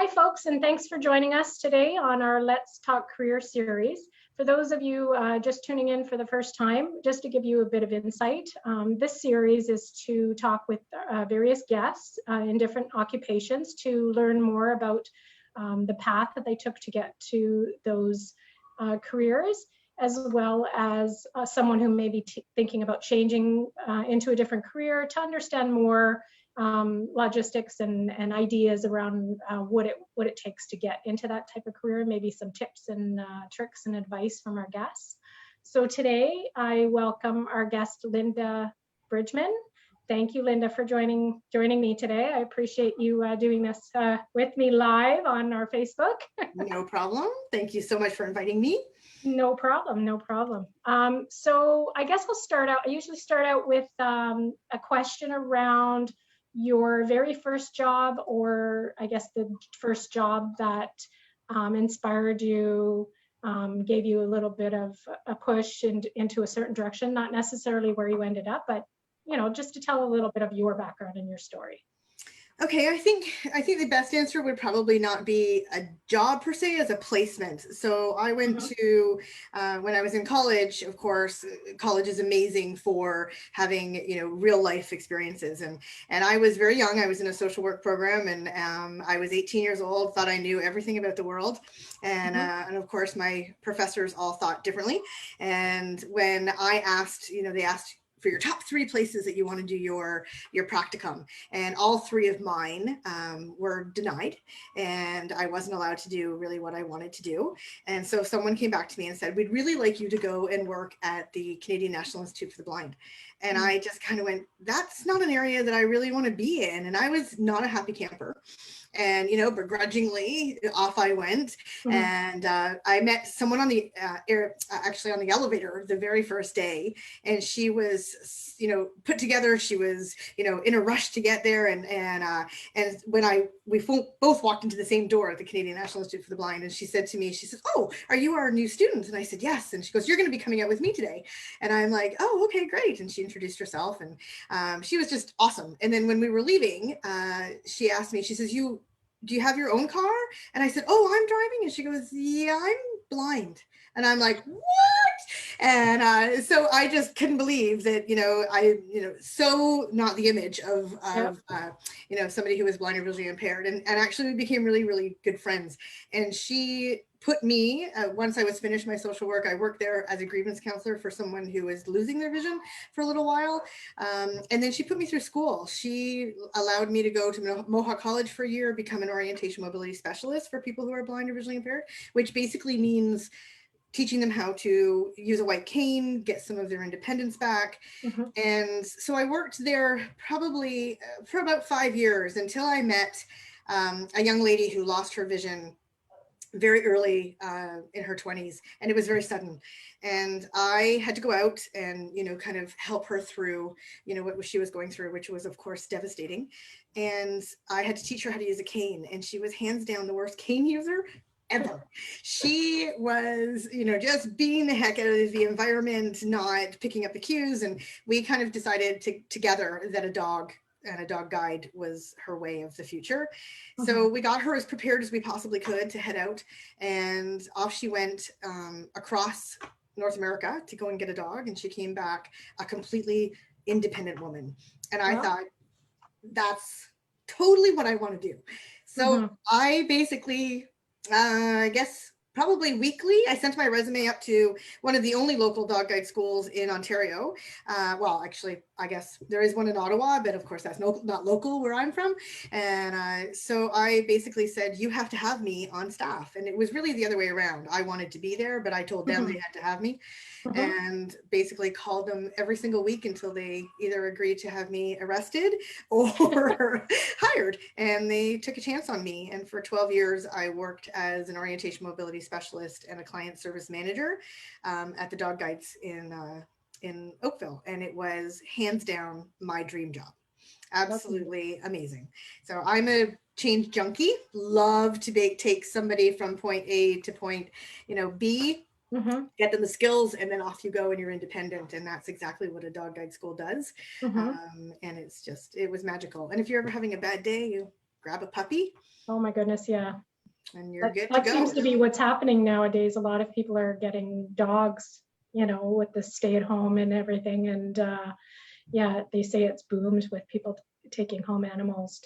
Hi, folks, and thanks for joining us today on our Let's Talk Career series. For those of you just tuning in for the first time, just to give you a bit of insight, this series is to talk with various guests in different occupations to learn more about the path that they took to get to those careers, as well as someone who may be thinking about changing into a different career to understand more logistics and ideas around what it takes to get into that type of career, maybe some tips and tricks and advice from our guests. So today I welcome our guest, Lynda Bridgeman. Thank you, Lynda, for joining me today. I appreciate you doing this with me live on our Facebook. No problem. Thank you so much for inviting me. No problem, no problem. So I guess I'll start out, I usually start out with a question around your very first job, or I guess the first job that inspired you, gave you a little bit of a push into a certain direction, not necessarily where you ended up, but just to tell a little bit of your background and your story. Okay, I think the best answer would probably not be a job per se, as a placement. So I went to, when I was in college, of course, college is amazing for having, real life experiences. And I was very young. I was in a social work program, and I was 18 years old, thought I knew everything about the world. And of course, my professors all thought differently. And when I asked, they asked for your top 3 places that you want to do your practicum. And all 3 of mine were denied, and I wasn't allowed to do really what I wanted to do. And so someone came back to me and said, we'd really like you to go and work at the Canadian National Institute for the Blind. And I just kind of went, that's not an area that I really want to be in. And I was not a happy camper. And, begrudgingly off I went. And I met someone on the actually on the elevator the very first day. And she was, put together. She was, in a rush to get there. And when we both walked into the same door at the Canadian National Institute for the Blind. And she said to me, she says, "Oh, are you our new student?" And I said, "Yes." And she goes, "You're going to be coming out with me today." And I'm like, "Oh, okay, great." And she introduced herself, and she was just awesome. And then when we were leaving, she asked me, she says, do you have your own car? And I said, "Oh, I'm driving." And she goes, "Yeah, I'm blind." And I'm like, "What?" And so I just couldn't believe that, so not the image of somebody who was blind or visually impaired. And actually we became really, really good friends. And she put me, once I was finished my social work, I worked there as a grievance counselor for someone who was losing their vision for a little while. And then she put me through school. She allowed me to go to Mohawk College for a year, become an orientation mobility specialist for people who are blind or visually impaired, which basically means teaching them how to use a white cane, get some of their independence back. And so I worked there probably for about 5 years until I met a young lady who lost her vision very early in her 20s, and it was very sudden. And I had to go out and, kind of help her through, what she was going through, which was, of course, devastating. And I had to teach her how to use a cane, and she was hands down the worst cane user ever. She was, just being the heck out of the environment, not picking up the cues. And we kind of decided together that a dog and a dog guide was her way of the future. So we got her as prepared as we possibly could to head out, and off she went across North America to go and get a dog. And she came back a completely independent woman. And I thought, that's totally what I want to do. So I basically, I guess probably weekly, I sent my resume up to one of the only local dog guide schools in Ontario. Well, actually, I guess there is one in Ottawa, but of course that's not local where I'm from. And so I basically said, you have to have me on staff. And it was really the other way around. I wanted to be there, but I told them they had to have me. And basically called them every single week until they either agreed to have me arrested or hired. And they took a chance on me. And for 12 years, I worked as an orientation mobility specialist and a client service manager at the dog guides in Oakville. And it was hands down my dream job. Absolutely amazing. So I'm a change junkie, love to take somebody from point A to point, B. Get them the skills, and then off you go, and you're independent. And that's exactly what a dog guide school does. And it was magical. And if you're ever having a bad day, you grab a puppy. Oh my goodness, yeah. And you're good to That go. seems to be what's happening nowadays. A lot of people are getting dogs, with the stay at home and everything. And yeah, they say it's boomed with people taking home animals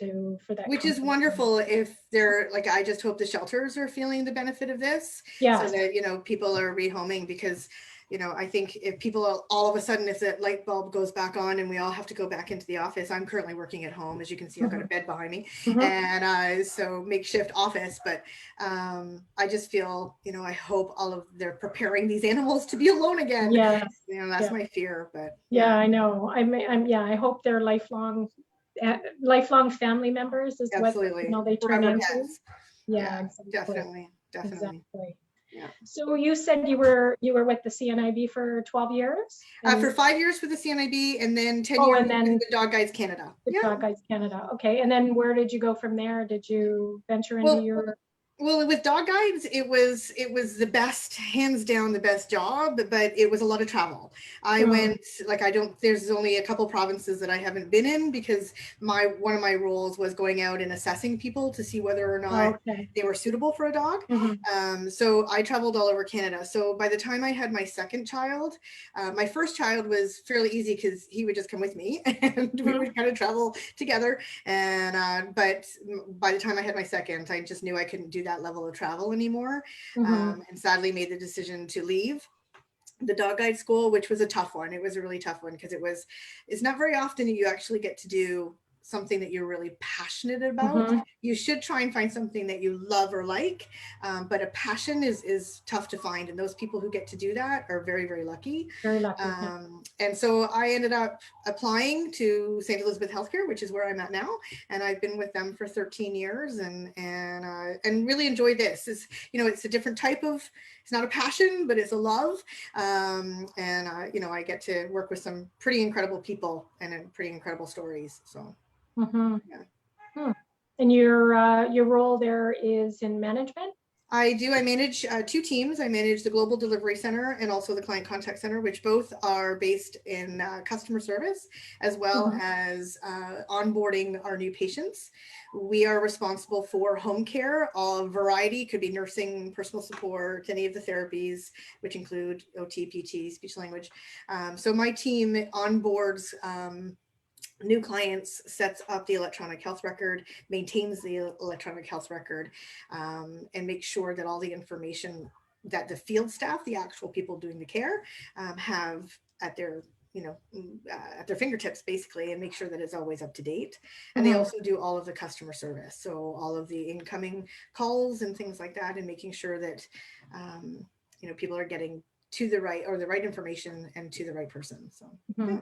for that. Which is wonderful if they're like, I just hope the shelters are feeling the benefit of this. Yes. So that, people are rehoming, because I think if people all of a sudden, if that light bulb goes back on and we all have to go back into the office, I'm currently working at home. As you can see, I've got a bed behind me, and so makeshift office. But I just feel, I hope they're preparing these animals to be alone again. Yes. That's my fear. But yeah, I know. I hope they're lifelong family members is absolutely what they turn forever into. pets. Yeah, exactly. Definitely. Exactly. Yeah. So you said you were with the CNIB for 12 years? For 5 years with the CNIB, and then 10 years with the Dog Guides Canada. Dog Guides Canada. Okay. And then where did you go from there? Did you venture into your... Well, with Dog Guides, it was the best, hands down, the best job, but it was a lot of travel. I went, there's only a couple provinces that I haven't been in, because one of my roles was going out and assessing people to see whether or not they were suitable for a dog. So I traveled all over Canada. So by the time I had my second child, my first child was fairly easy because he would just come with me and we would kind of travel together. And but by the time I had my second, I just knew I couldn't do that level of travel anymore, and sadly made the decision to leave the dog guide school, which was a tough one. It was a really tough one, because it's not very often that you actually get to do something that you're really passionate about. You should try and find something that you love or like, but a passion is tough to find, and those people who get to do that are very, very lucky. Very lucky. And so I ended up applying to St. Elizabeth Healthcare, which is where I'm at now, and I've been with them for 13 years, and really enjoy this. It's a different type of, it's not a passion, but it's a love. I get to work with some pretty incredible people and pretty incredible stories. So. And your role there is in management? I do. I manage 2 teams. I manage the Global Delivery Center and also the Client Contact Center, which both are based in customer service, as well as onboarding our new patients. We are responsible for home care, a variety, could be nursing, personal support, any of the therapies, which include OT, PT, speech language. So my team onboards new clients, sets up the electronic health record, maintains the electronic health record, and makes sure that all the information that the field staff, the actual people doing the care, have at their at their fingertips, basically, and make sure that it's always up to date. And they also do all of the customer service, so all of the incoming calls and things like that, and making sure that people are getting to the right information and to the right person. So yeah.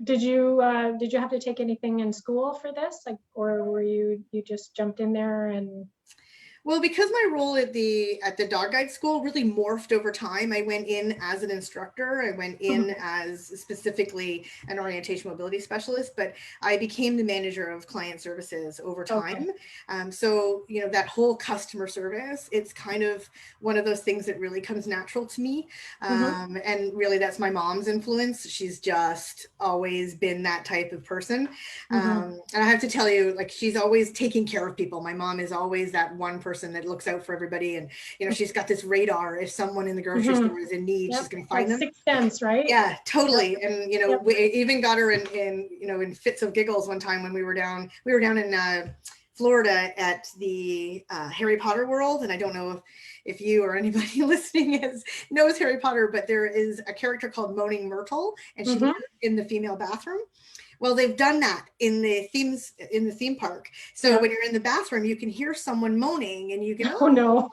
Did you have to take anything in school for this, or were you just jumped in there? And well, because my role at the dog guide school really morphed over time. I went in as an instructor. I went in as specifically an orientation mobility specialist, but I became the manager of client services over time. So, that whole customer service, it's kind of one of those things that really comes natural to me. And really that's my mom's influence. She's just always been that type of person. And I have to tell you, she's always taking care of people. My mom is always that one person that looks out for everybody, and she's got this radar. If someone in the grocery store is in need, she's going to find them. Sixth sense, right? Yeah, totally. And we even got her in fits of giggles one time when we were down in Florida at the Harry Potter world. And I don't know if you or anybody listening knows Harry Potter, but there is a character called Moaning Myrtle, and she lives in the female bathroom. Well, they've done that in the theme park. So when you're in the bathroom, you can hear someone moaning, and you can, oh no.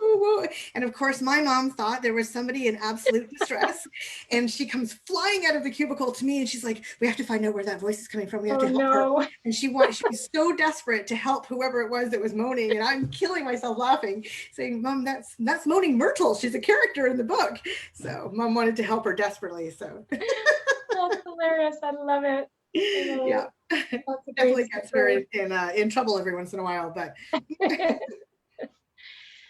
And of course, my mom thought there was somebody in absolute distress, and she comes flying out of the cubicle to me, and she's like, "We have to find out where that voice is coming from. We have to help her." And she was so desperate to help whoever it was that was moaning, and I'm killing myself laughing, saying, "Mom, that's Moaning Myrtle. She's a character in the book." So Mom wanted to help her desperately. So that's hilarious. I love it. Yeah, definitely gets her in trouble every once in a while, but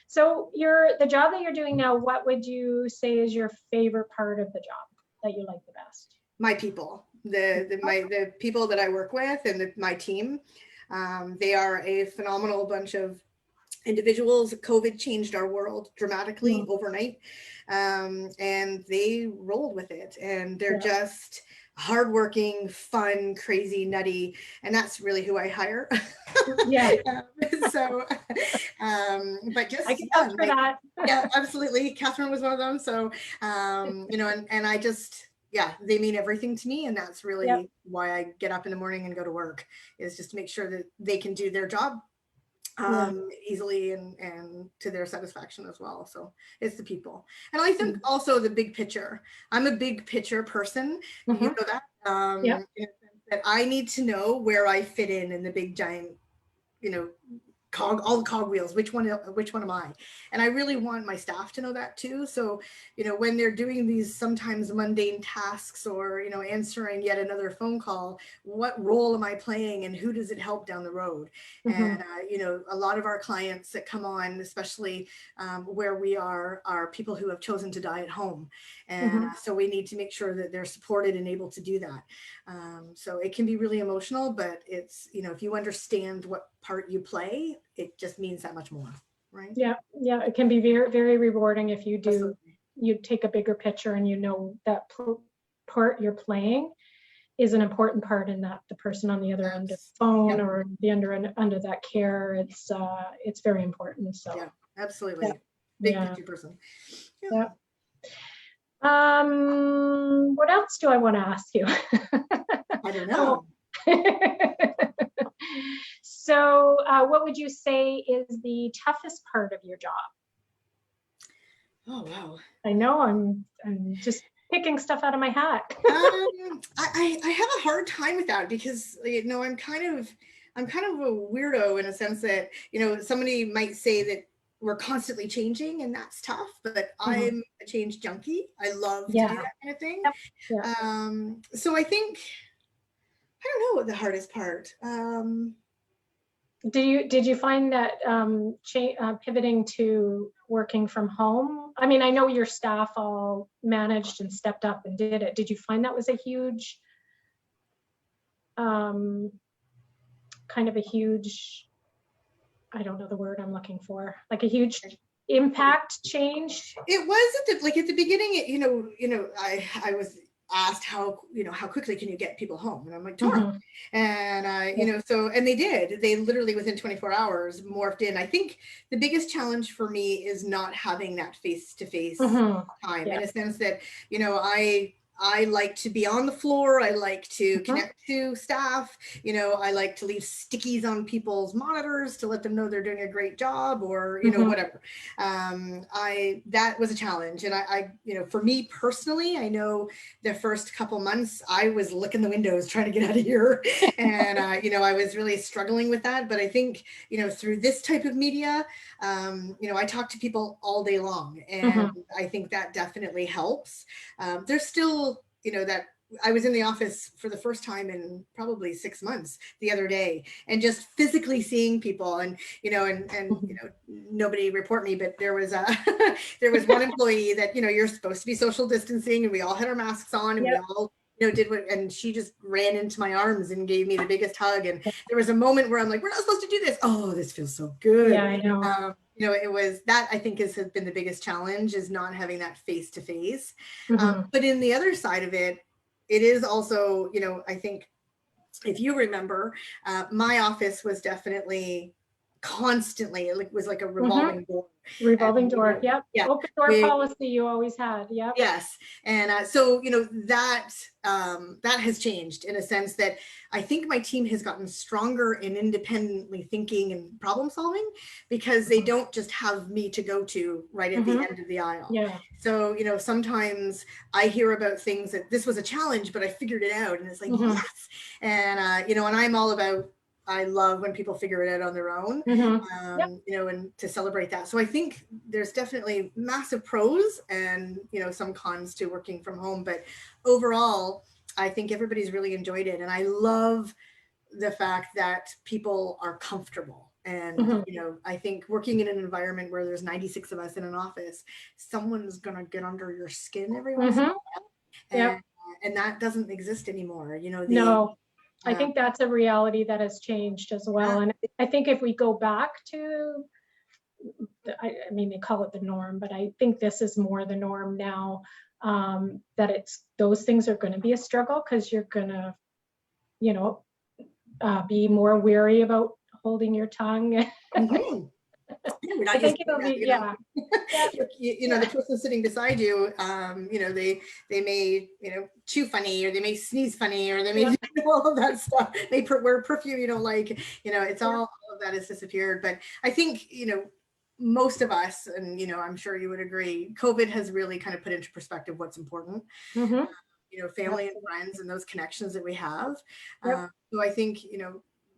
so the job that you're doing now, what would you say is your favorite part of the job that you like the best? My people, the people that I work with, and my team. They are a phenomenal bunch of individuals. COVID changed our world dramatically overnight, and they rolled with it, and they're just hardworking, fun, crazy, nutty, and that's really who I hire. Yeah. So, but just I can vouch for that. yeah, absolutely. Catherine was one of them. So, you know, and I just, yeah, they mean everything to me, and that's really why I get up in the morning and go to work, is just to make sure that they can do their job easily and to their satisfaction as well. So it's the people. And I think also the big picture. I'm a big picture person. You know that. That I need to know where I fit in the big giant, you know, all the cogwheels, which one am I? And I really want my staff to know that too. So, you know, when they're doing these sometimes mundane tasks, or, you know, answering yet another phone call, what role am I playing and who does it help down the road? And, you know, a lot of our clients that come on, especially where we are people who have chosen to die at home. And so we need to make sure that they're supported and able to do that. So it can be really emotional, but it's, you know, if you understand what part you play, it just means that much more, right? Yeah, it can be very, very rewarding if you do. Absolutely. You take a bigger picture and you know that part you're playing is an important part in that the person on the other end of the phone or the under that care, it's very important. So yeah, absolutely. Big picture person. Yeah. What else do I want to ask you? I don't know. So what would you say is the toughest part of your job? Oh, wow. I know I'm just picking stuff out of my hat. I have a hard time with that because, you know, I'm kind of a weirdo in a sense that, you know, somebody might say that we're constantly changing and that's tough, but I'm a change junkie. I love to do that kind of thing. So I think, I don't know what the hardest part. Did you find that pivoting to working from home? I mean, I know your staff all managed and stepped up and did it. Did you find that was a huge, kind of a huge, I don't know the word I'm looking for, like a huge impact change? It was at the beginning. I was asked how quickly can you get people home, and I'm like, tomorrow. And you know, so, and they literally within 24 hours morphed in. I think the biggest challenge for me is not having that face-to-face time, in a sense that, you know, I like to be on the floor. I like to connect to staff. You know, I like to leave stickies on people's monitors to let them know they're doing a great job, or, you know, whatever. That was a challenge. And I, you know, for me personally, I know the first couple months I was licking the windows trying to get out of here. And, you know, I was really struggling with that. But I think, you know, through this type of media, you know, I talk to people all day long, and I think that definitely helps. There's still, you know, that I was in the office for the first time in probably 6 months the other day, and just physically seeing people, and, you know, and you know, nobody report me, but there was there was one employee that, you know, you're supposed to be social distancing, and we all had our masks on, and we all, you know, did what, and she just ran into my arms and gave me the biggest hug. And there was a moment where I'm like, we're not supposed to do this. Oh, this feels so good. Yeah, I know. You know, it was that, I think, has been the biggest challenge, is not having that face to face. But in the other side of it, it is also, you know, I think if you remember, my office was definitely constantly, it was like a revolving door. Revolving door. Yep. Yeah. Open door policy you always had. Yep. Yes. And so, you know, that has changed in a sense that I think my team has gotten stronger in independently thinking and problem solving, because they don't just have me to go to right at the end of the aisle. Yeah. So, you know, sometimes I hear about things that this was a challenge, but I figured it out, and it's like, yes. And, you know, and I'm all about, I love when people figure it out on their own, you know, and to celebrate that. So I think there's definitely massive pros and, you know, some cons to working from home, but overall, I think everybody's really enjoyed it. And I love the fact that people are comfortable. And, you know, I think working in an environment where there's 96 of us in an office, someone's going to get under your skin every once in a while. And that doesn't exist anymore. You know, I think that's a reality that has changed as well. And I think if we go back to, I mean, they call it the norm, but I think this is more the norm now, that those things are going to be a struggle because you're going to, be more wary about holding your tongue. Mm-hmm. I think it'll be, yeah. The person sitting beside you, they may, chew funny, or they may sneeze funny, or they may do all of that stuff. They wear perfume you don't like, it's all of that has disappeared. But I think, most of us, and, I'm sure you would agree, COVID has really kind of put into perspective what's important. Mm-hmm. Family and friends and those connections that we have. So I think,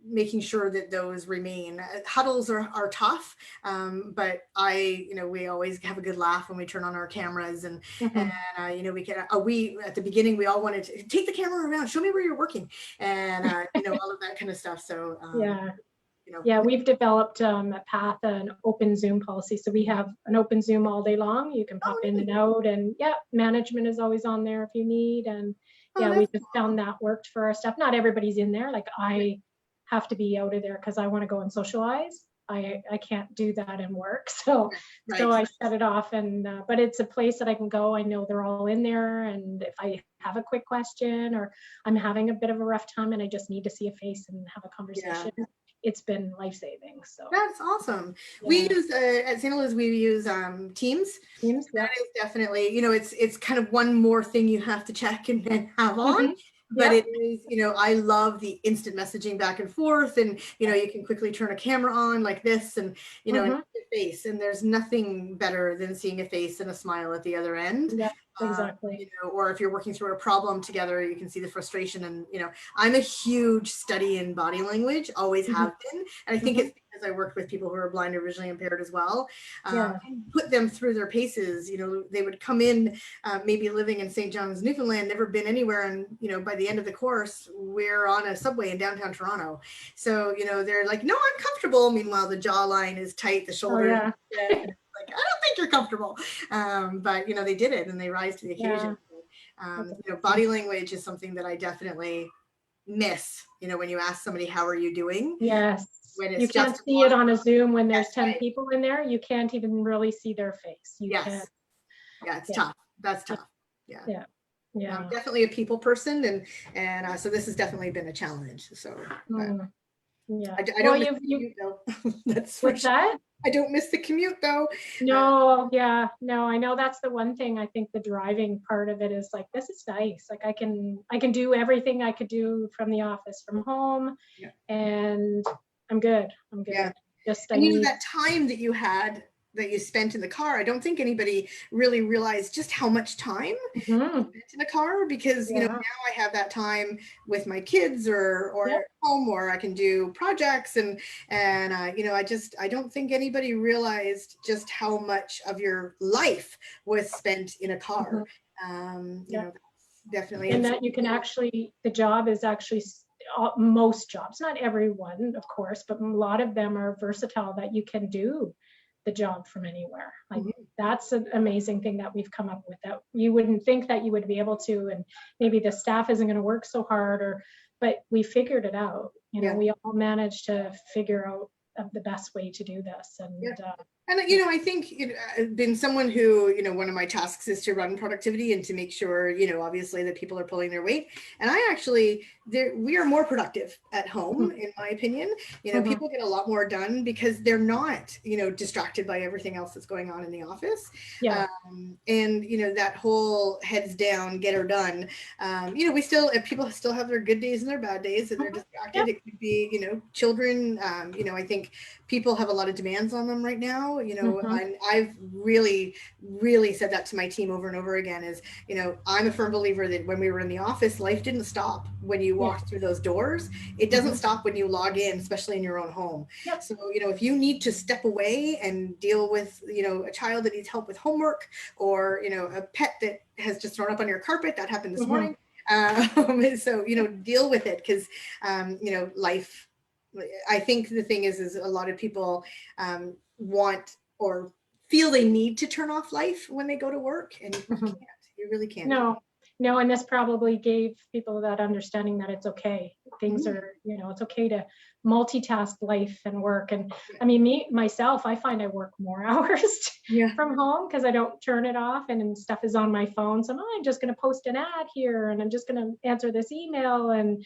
making sure that those remain. Huddles are tough, but we always have a good laugh when we turn on our cameras, and we at the beginning we all wanted to take the camera around, show me where you're working, and all of that kind of stuff. So we've developed at PATH an open Zoom policy. So we have an open Zoom all day long. You can pop in and out, and management is always on there if you need. And we just found that worked for our stuff. Not everybody's in there. Like I have to be out of there because I want to go and socialize. I can't do that and work. So I set it off, and but it's a place that I can go. I know they're all in there, and if I have a quick question or I'm having a bit of a rough time and I just need to see a face and have a conversation, it's been life-saving. So that's awesome. We use at St. Louis, we use Teams. That is definitely, it's kind of one more thing you have to check and have on. But it is, I love the instant messaging back and forth, and you can quickly turn a camera on like this, and and face, and there's nothing better than seeing a face and a smile at the other end. Exactly. Or if you're working through a problem together, you can see the frustration. And I'm a huge study in body language, always have been, and I think it's because I worked with people who are blind or visually impaired as well. Put them through their paces. They would come in, maybe living in St. John's, Newfoundland, never been anywhere, and by the end of the course, we're on a subway in downtown Toronto. So they're like, no, I'm comfortable. Meanwhile, the jawline is tight, the shoulder. Like, I don't think you're comfortable. But they did it, and they rise to the occasion. Body language is something that I definitely miss. When you ask somebody, how are you doing? Yes. When it's you can't see it on a Zoom when there's 10 people in there. You can't even really see their face. Can't. Yeah, it's tough. That's tough. Yeah. I'm definitely a people person, and so this has definitely been a challenge. So I don't miss the commute, though. That's for sure. I don't miss the commute, though. No, I know that's the one thing. I think the driving part of it is like, this is nice. Like I can do everything I could do from the office from home, and I'm good. Yeah. And that time that you had, that you spent in the car, I don't think anybody really realized just how much time you spent in a car, because now I have that time with my kids or at home, or I can do projects, and I don't think anybody realized just how much of your life was spent in a car. Definitely. And that you can actually, the job is actually, most jobs, not everyone of course, but a lot of them are versatile, that you can do the job from anywhere. Like that's an amazing thing that we've come up with, that you wouldn't think that you would be able to, and maybe the staff isn't going to work so hard, but we figured it out. We all managed to figure out the best way to do this. And I think being someone who, one of my tasks is to run productivity and to make sure, obviously that people are pulling their weight. And we are more productive at home, in my opinion. People get a lot more done because they're not, distracted by everything else that's going on in the office. And, that whole heads down, get her done. People still have their good days and their bad days, and they're distracted. It could be, children. I think people have a lot of demands on them right now. And I've really, really said that to my team over and over again is, I'm a firm believer that when we were in the office, life didn't stop when you walked through those doors. It doesn't stop when you log in, especially in your own home. So, if you need to step away and deal with, a child that needs help with homework, or, a pet that has just thrown up on your carpet, that happened this morning. So, deal with it, because, life, I think the thing is a lot of people want or feel they need to turn off life when they go to work, and you can't. You really can't. No, No, and this probably gave people that understanding that it's okay. Things are, it's okay to multitask life and work. And I mean, myself, I find I work more hours from home because I don't turn it off and stuff is on my phone. So I'm just going to post an ad here and I'm just going to answer this email.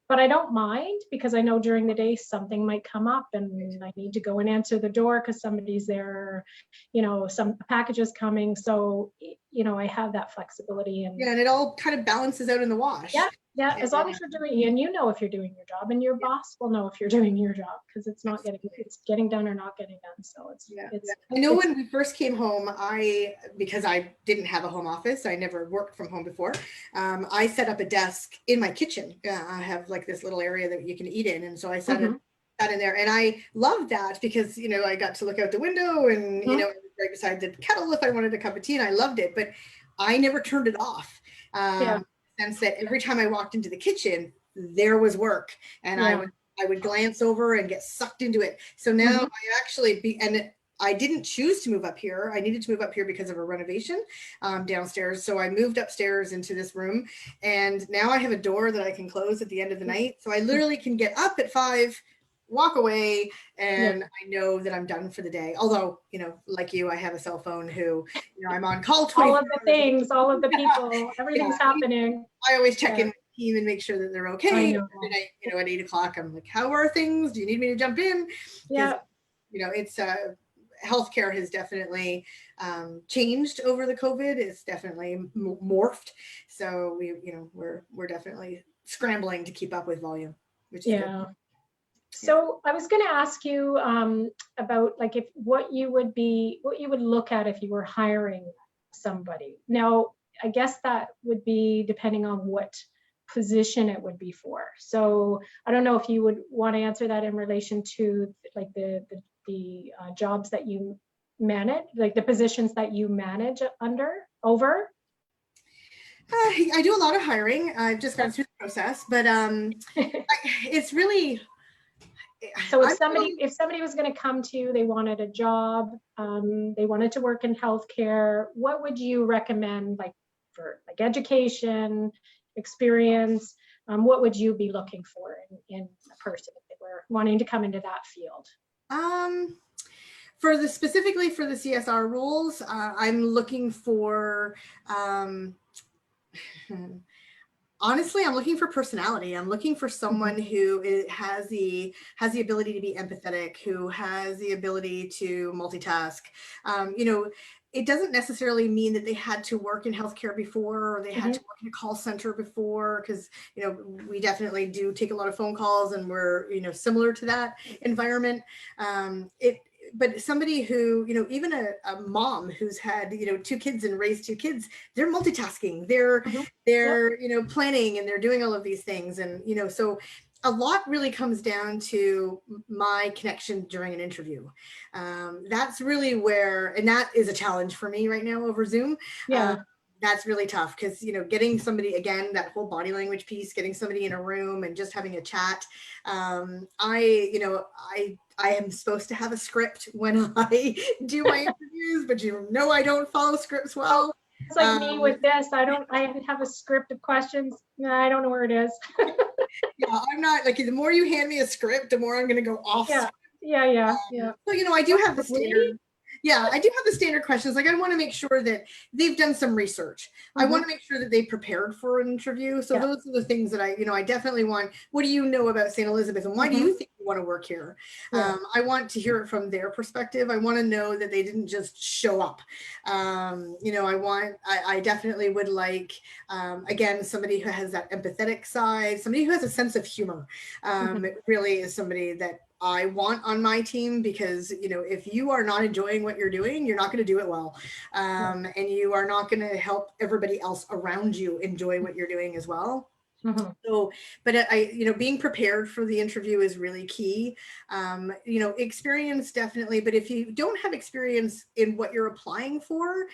But I don't mind because I know during the day something might come up and I need to go and answer the door because somebody's there, some package is coming. So, I have that flexibility. And it all kind of balances out in the wash. Yeah, as long as you're doing, and if you're doing your job, and your boss will know if you're doing your job because it's getting done or not getting done. So it's. I know when we first came home, because I didn't have a home office, I never worked from home before. I set up a desk in my kitchen. I have like this little area that you can eat in, and so I set it in there, and I loved that because I got to look out the window, and right beside the kettle if I wanted a cup of tea, and I loved it, but I never turned it off. Sense that every time I walked into the kitchen, there was work, and I would glance over and get sucked into it. So now I actually I didn't choose to move up here. I needed to move up here because of a renovation downstairs. So I moved upstairs into this room, and now I have a door that I can close at the end of the night. So I literally can get up at 5, walk away, and I know that I'm done for the day. Although, like you, I have a cell phone who, I'm on call 24 all of the things, all of the people, everything's happening. I always check in with the team and make sure that they're okay. And at 8 o'clock, I'm like, how are things? Do you need me to jump in? Yeah. It's healthcare has definitely changed over the COVID. It's definitely morphed. So we're definitely scrambling to keep up with volume, which is good. So I was going to ask you about what you would look at if you were hiring somebody. Now, I guess that would be depending on what position it would be for. So I don't know if you would want to answer that in relation to the jobs that you manage, the positions that you manage over. I do a lot of hiring. I've just gone through the process, but it's really. So if somebody was going to come to you, they wanted a job, they wanted to work in healthcare, what would you recommend, for education, experience? What would you be looking for in a person if they were wanting to come into that field? Specifically for the CSR rules, I'm looking for. Honestly, I'm looking for personality. I'm looking for someone who has the ability to be empathetic, who has the ability to multitask. It doesn't necessarily mean that they had to work in healthcare before, or they had to work in a call center before, because we definitely do take a lot of phone calls, and we're similar to that environment. But somebody who, even a mom who's had, 2 kids and raised 2 kids, they're multitasking, they're planning, and they're doing all of these things. And, so a lot really comes down to my connection during an interview. That's really where, and that is a challenge for me right now over Zoom. That's really tough because, getting somebody, again, that whole body language piece, getting somebody in a room and just having a chat. I am supposed to have a script when I do my interviews, but I don't follow scripts well. It's like me with this. I have a script of questions. I don't know where it is. I'm not the more you hand me a script, the more I'm going to go off. Yeah. So, I do have the standard. Yeah, I do have the standard questions. I want to make sure that they've done some research. I want to make sure that they prepared for an interview. So those are the things that I definitely want. What do you know about St. Elizabeth, and why do you think you want to work here? I want to hear it from their perspective. I want to know that they didn't just show up. I definitely would like, again, somebody who has that empathetic side, somebody who has a sense of humor. It really is somebody that I want on my team, because if you are not enjoying what you're doing, you're not going to do it well, and you are not going to help everybody else around you enjoy what you're doing as well. So, but being prepared for the interview is really key. Experience definitely, but if you don't have experience in what you're applying for,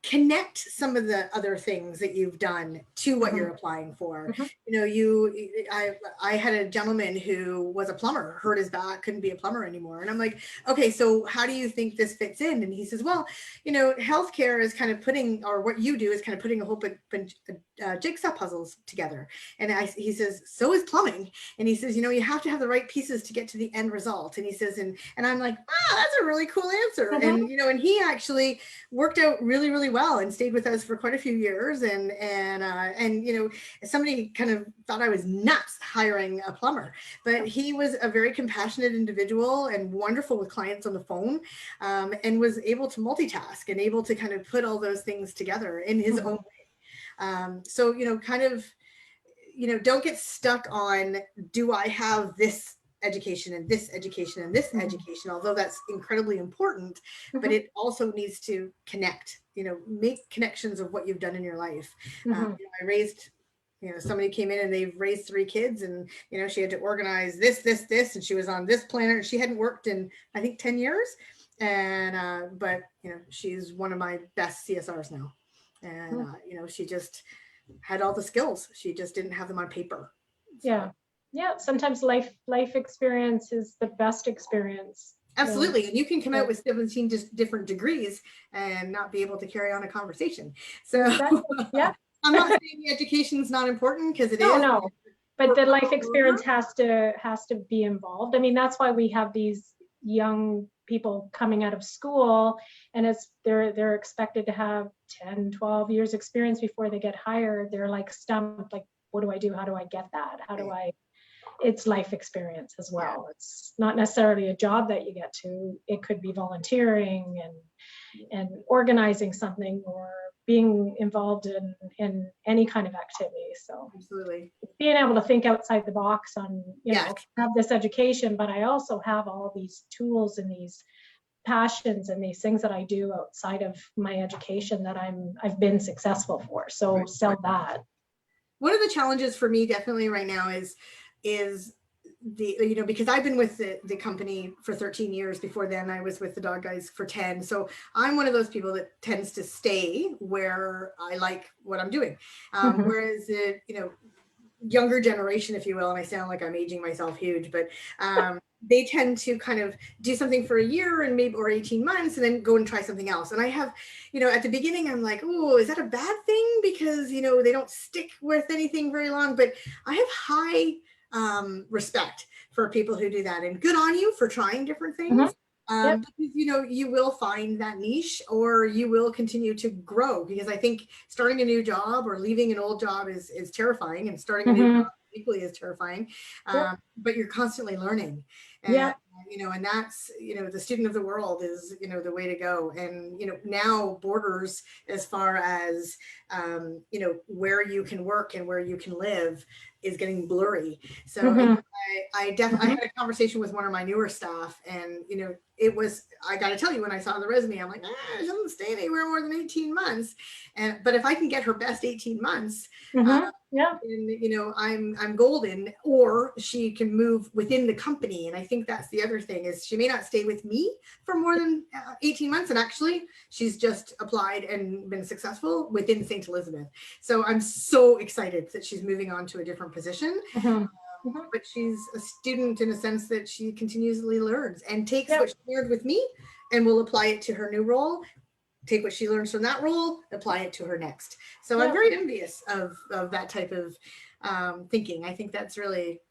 connect some of the other things that you've done to what you're applying for. You know, I had a gentleman who was a plumber, hurt his back, couldn't be a plumber anymore. And I'm like, okay, so how do you think this fits in? And he says, well, you know, healthcare is kind of putting, or what you do is kind of putting a whole bunch of jigsaw puzzles together. And he says, so is plumbing. And he says, you know, you have to have the right pieces to get to the end result. And he says, and I'm like, wow, that's a really cool answer. And, you know, and he actually worked out really, really well and stayed with us for quite a few years. And you know, somebody kind of thought I was nuts hiring a plumber, but he was a very compassionate individual and wonderful with clients on the phone, and was able to multitask and able to kind of put all those things together in his own way. So, you know, kind of, you know, don't get stuck on, do I have this education and this education and this education, although that's incredibly important, but it also needs to connect, you know, make connections of what you've done in your life. You know, I raised, you know, somebody came in and they've raised 3 kids, and, you know, she had to organize this, and she was on this planner. She hadn't worked in, I think, 10 years. And, but, you know, she's one of my best CSRs now. And, you know, she just had all the skills. She just didn't have them on paper. So. Yeah. Sometimes life experience is the best experience. Absolutely. And you can come out with 17 just different degrees and not be able to carry on a conversation. So yeah. I'm not saying the education is not important, because it is. No. But the life experience has to be involved. I mean, that's why we have these young people coming out of school, and they're expected to have 10, 12 years experience before they get hired. They're like stumped, like, what do I do? How do I get that? How do I? It's life experience as well. It's not necessarily a job that you get to. It could be volunteering and organizing something, or being involved in any kind of activity. So absolutely, being able to think outside the box on, you know, have this education, but I also have all these tools and these passions and these things that I do outside of my education that I've been successful for. So sell that. One of the challenges for me definitely right now is the, you know, because I've been with the company for 13 years. Before then I was with the Dog Guys for 10. So I'm one of those people that tends to stay where I like what I'm doing. Whereas the, you know, younger generation, if you will, and I sound like I'm aging myself huge, but they tend to kind of do something for a year and maybe, or 18 months, and then go and try something else. And I have, you know, at the beginning, I'm like, oh, is that a bad thing? Because, you know, they don't stick with anything very long, but I have high respect for people who do that, and good on you for trying different things. Because, you know, you will find that niche, or you will continue to grow, because I think starting a new job or leaving an old job is terrifying, and starting a new job equally is terrifying. But you're constantly learning. And, you know, and that's, you know, the student of the world is, you know, the way to go. And, you know, now borders as far as, you know, where you can work and where you can live is getting blurry. So I definitely, I had a conversation with one of my newer staff, and, you know, it was, I got to tell you, when I saw the resume, I'm like, she doesn't stay anywhere more than 18 months. But if I can get her best 18 months, and, you know, I'm golden. Or she can move within the company. And I think that's the other thing, is she may not stay with me for more than 18 months. And actually she's just applied and been successful within St. Elizabeth. So I'm so excited that she's moving on to a different position. But she's a student in a sense that she continuously learns and takes what she learned with me and will apply it to her new role, take what she learns from that role, apply it to her next. So I'm very envious of that type of thinking. I think that's really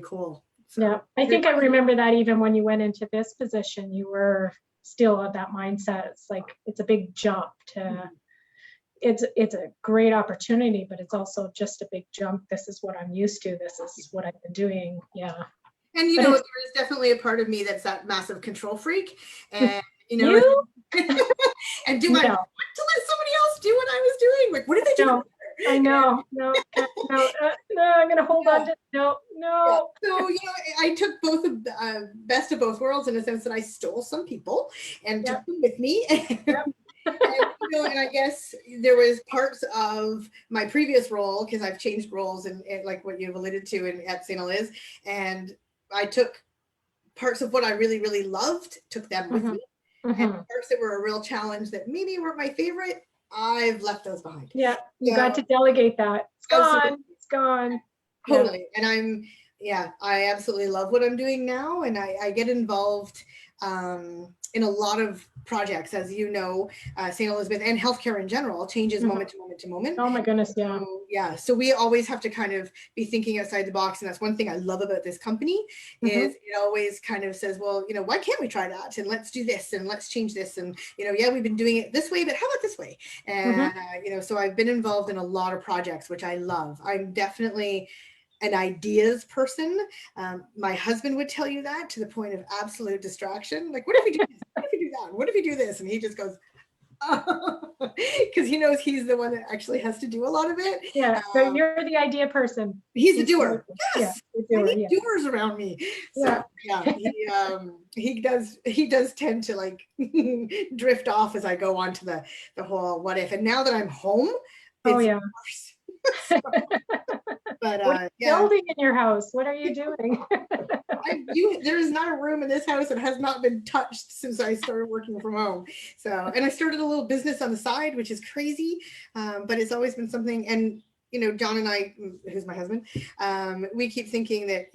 cool. So, I think I remember that even when you went into this position, you were still of that mindset. It's like, it's a big jump to, it's a great opportunity, but it's also just a big jump. This is what I'm used to. This is what I've been doing. And, you know, there is definitely a part of me that's that massive control freak. And, you know, and do I want to let somebody else do what I was doing? Like, what did they do? I know. No, I'm going to hold on to, no. So, you know, I took both of the best of both worlds, in a sense that I stole some people and took them with me. And, you know, and I guess there was parts of my previous role, because I've changed roles, and like what you've alluded to at St. Eliz, and I took parts of what I really, really loved, took them with me, and parts that were a real challenge that maybe weren't my favorite, I've left those behind. Yeah, you So, got to delegate that. It's absolutely. gone. It's gone. Totally. And I absolutely love what I'm doing now. And I get involved in a lot of projects, as you know, St. Elizabeth and healthcare in general changes moment to moment to moment. Oh my goodness, yeah. So, yeah. So we always have to kind of be thinking outside the box. And that's one thing I love about this company is it always kind of says, well, why can't we try that? And let's do this and let's change this. And, yeah, we've been doing it this way, but how about this way? And, so I've been involved in a lot of projects, which I love. I'm definitely an ideas person. My husband would tell you that, to the point of absolute distraction. Like, what if we do this? What if we do that? What if we do this? And he just goes, because he knows he's the one that actually has to do a lot of it. Yeah, so you're the idea person. He's the doer. Yes, yeah, I need doers around me. So he does tend to like drift off as I go on to the whole what if. And now that I'm home, it's worse. So, but what are you building in your house? What are you doing? There is not a room in this house that has not been touched since I started working from home. So, and I started a little business on the side, which is crazy, but it's always been something. And John and I, who's my husband, we keep thinking that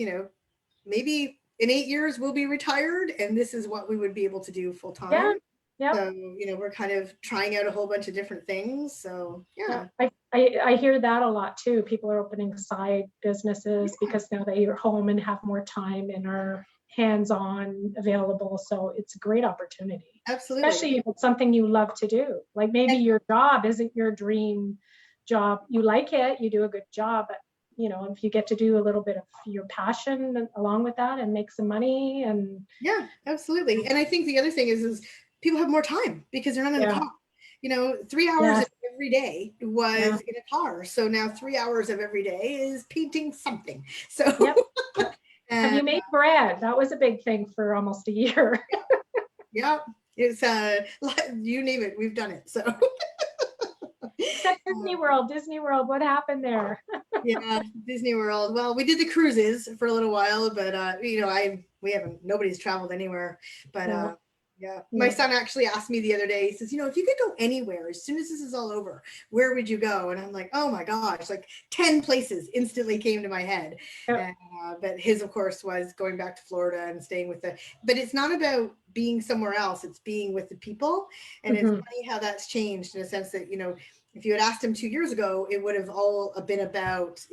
maybe in 8 years we'll be retired, and this is what we would be able to do full time. Yeah. So, we're kind of trying out a whole bunch of different things. So, yeah. I hear that a lot too. People are opening side businesses because now they are home and have more time and are hands-on available. So it's a great opportunity. Absolutely. Especially if it's something you love to do. Like maybe your job isn't your dream job. You like it, you do a good job, but if you get to do a little bit of your passion along with that and make some money and. Yeah, absolutely. And I think the other thing is people have more time because they're not in a car. 3 hours of every day was in a car. So now 3 hours of every day is painting something. So have you made bread? That was a big thing for almost a year. Yeah. It's you name it, we've done it. So except Disney World, what happened there? Yeah, Disney World. Well, we did the cruises for a little while, but nobody's traveled anywhere. But my son actually asked me the other day, he says, if you could go anywhere as soon as this is all over, where would you go? And I'm like, oh my gosh, like 10 places instantly came to my head. And, but his, of course, was going back to Florida and staying but it's not about being somewhere else, it's being with the people. And it's funny how that's changed in a sense that, if you had asked him 2 years ago, it would have all been about,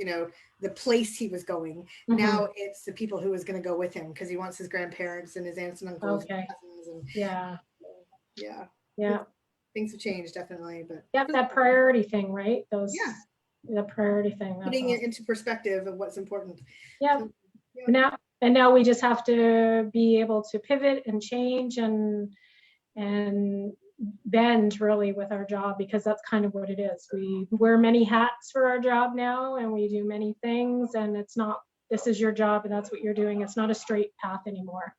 the place he was going. Now it's the people who was going to go with him because he wants his grandparents and his aunts and uncles and cousins. And, things have changed definitely. But that priority thing, right? The priority thing. Putting it into perspective of what's important. So, now we just have to be able to pivot and change and bend really with our job, because that's kind of what it is. We wear many hats for our job now and we do many things, and it's not, this is your job and that's what you're doing. It's not a straight path anymore.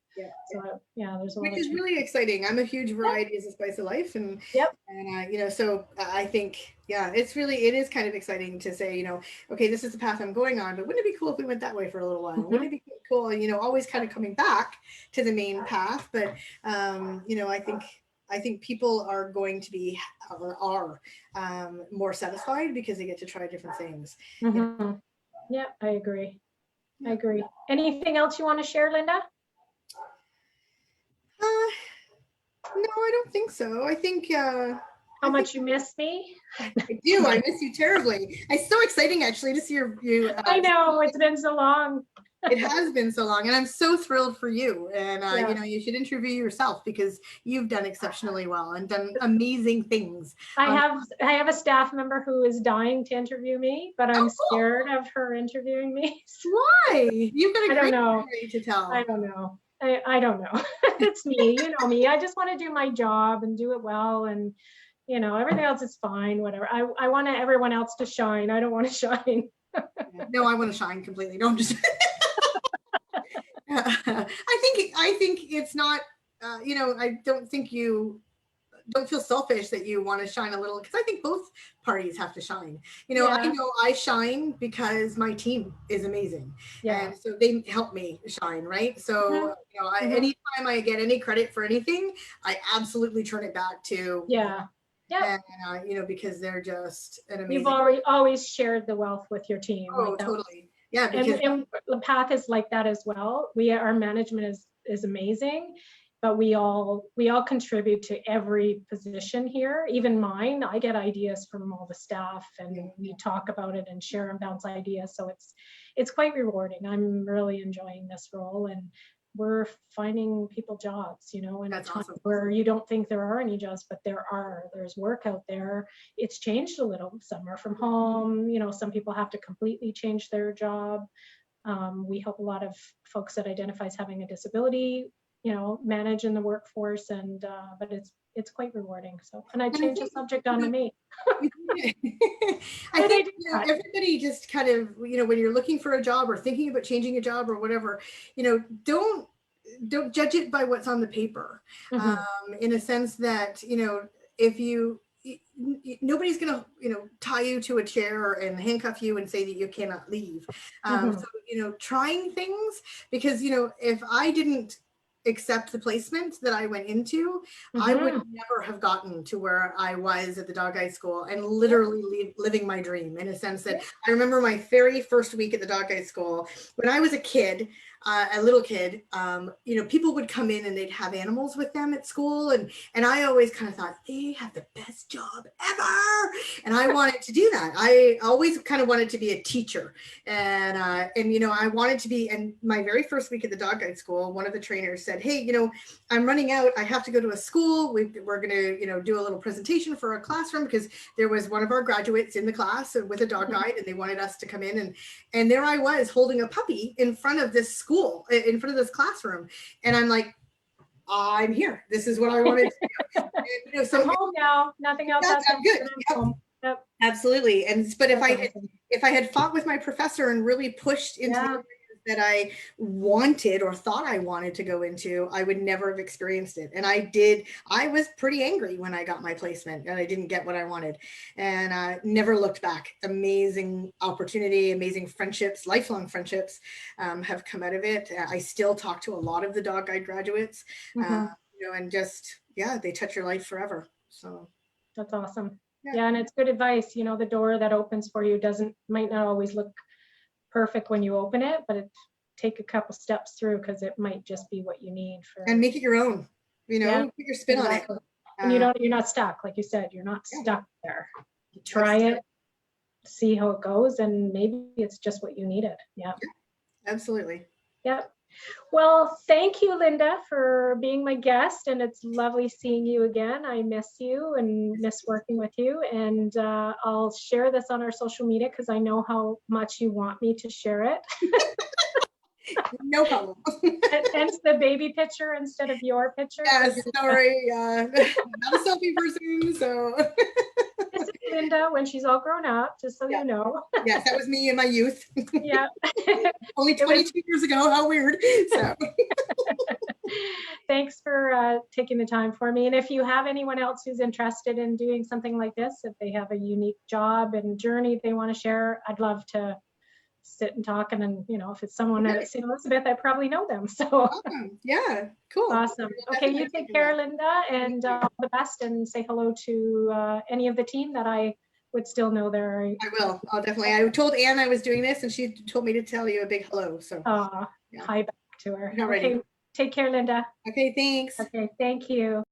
So there's a lot which is really exciting. I'm a huge variety is the spice of life, and so I think it is kind of exciting to say, okay, this is the path I'm going on, but wouldn't it be cool if we went that way for a little while? Wouldn't it be cool, always kind of coming back to the main path? But I think people are going to be or are more satisfied because they get to try different things. Yeah, I agree. Anything else you want to share, Lynda? No, I don't think so. I think how much you miss me? I do. I miss you terribly. It's so exciting actually to see you. I know, it's been so long. It has been so long, and I'm so thrilled for you. And you should interview yourself because you've done exceptionally well and done amazing things. I have a staff member who is dying to interview me, but I'm scared of her interviewing me. Why? You've got a great story to tell. I don't know. I don't know. It's me, me. I just want to do my job and do it well, and everything else is fine. Whatever. I want everyone else to shine. I don't want to shine. No, I want to shine completely. Don't just. I think it's not. I don't think you don't feel selfish that you want to shine a little, because I think both parties have to shine. I know I shine because my team is amazing, and so they help me shine, right? So anytime I get any credit for anything, I absolutely turn it back to Yeah. And, because they're just an You've amazing. already always shared the wealth with your team. Oh, Like that. totally. Yeah, because And the path is like that as well. Our management is amazing, but we all contribute to every position here. Even mine, I get ideas from all the staff, and we talk about it and share and bounce ideas. So it's quite rewarding. I'm really enjoying this role, and we're finding people jobs, in a time where you don't think there are any jobs, but there's work out there. It's changed a little. Some are from home, some people have to completely change their job. We help a lot of folks that identify as having a disability, manage in the workforce, and but it's quite rewarding. So, and I changed the subject on to me. I think everybody just kind of, when you're looking for a job or thinking about changing a job or whatever, don't judge it by what's on the paper. In a sense that, if nobody's going to, tie you to a chair and handcuff you and say that you cannot leave. So, trying things, because, if I didn't accept the placement that I went into, I would never have gotten to where I was at the dog guide school and literally living my dream, in a sense that I remember my very first week at the dog guide school when I was a kid. A little kid, people would come in and they'd have animals with them at school. And I always kind of thought they have the best job ever. And I wanted to do that. I always kind of wanted to be a teacher. And I wanted to be, and my very first week at the dog guide school, one of the trainers said, hey, I'm running out. I have to go to a school. We're going to, do a little presentation for a classroom, because there was one of our graduates in the class with a dog guide, and they wanted us to come in. And there I was holding a puppy in front of this school, in front of this classroom. And I'm like, I'm here. This is what I wanted to do. And, so I'm home now. Nothing else. I'm good. Yep. Absolutely. But if I had fought with my professor and really pushed into the areas that I wanted or thought I wanted to go into, I would never have experienced it. And I was pretty angry when I got my placement and I didn't get what I wanted, and I never looked back. Amazing opportunity, amazing friendships, lifelong friendships have come out of it. I still talk to a lot of the dog guide graduates, and just, they touch your life forever. So that's awesome. Yeah, and it's good advice. The door that opens for you might not always look perfect when you open it, but take a couple steps through, because it might just be what you need and make it your own. Put your spin on it. And you're not stuck, like you said. You're not stuck there. You try it, see how it goes, and maybe it's just what you needed. Yeah. Absolutely. Yep. Well, thank you, Lynda, for being my guest, and it's lovely seeing you again. I miss you and miss working with you, and I'll share this on our social media because I know how much you want me to share it. No problem. Hence the baby picture instead of your picture. Yes, sorry. Not a selfie person, so. This is Lynda when she's all grown up, just so you know. Yes, that was me in my youth. Yeah. Only 22 years ago. How weird. So. Thanks for taking the time for me. And if you have anyone else who's interested in doing something like this, if they have a unique job and journey they want to share, I'd love to sit and talk. And then, if it's someone at St. Elizabeth, I probably know them. So awesome. Yeah, cool. Awesome. Okay, you take care, Lynda, and all the best, and say hello to any of the team that I would still know there. I will. I'll definitely. I told Anne I was doing this, and she told me to tell you a big hello. So hi back to her. Okay, take care, Lynda. Okay, thanks. Okay, thank you.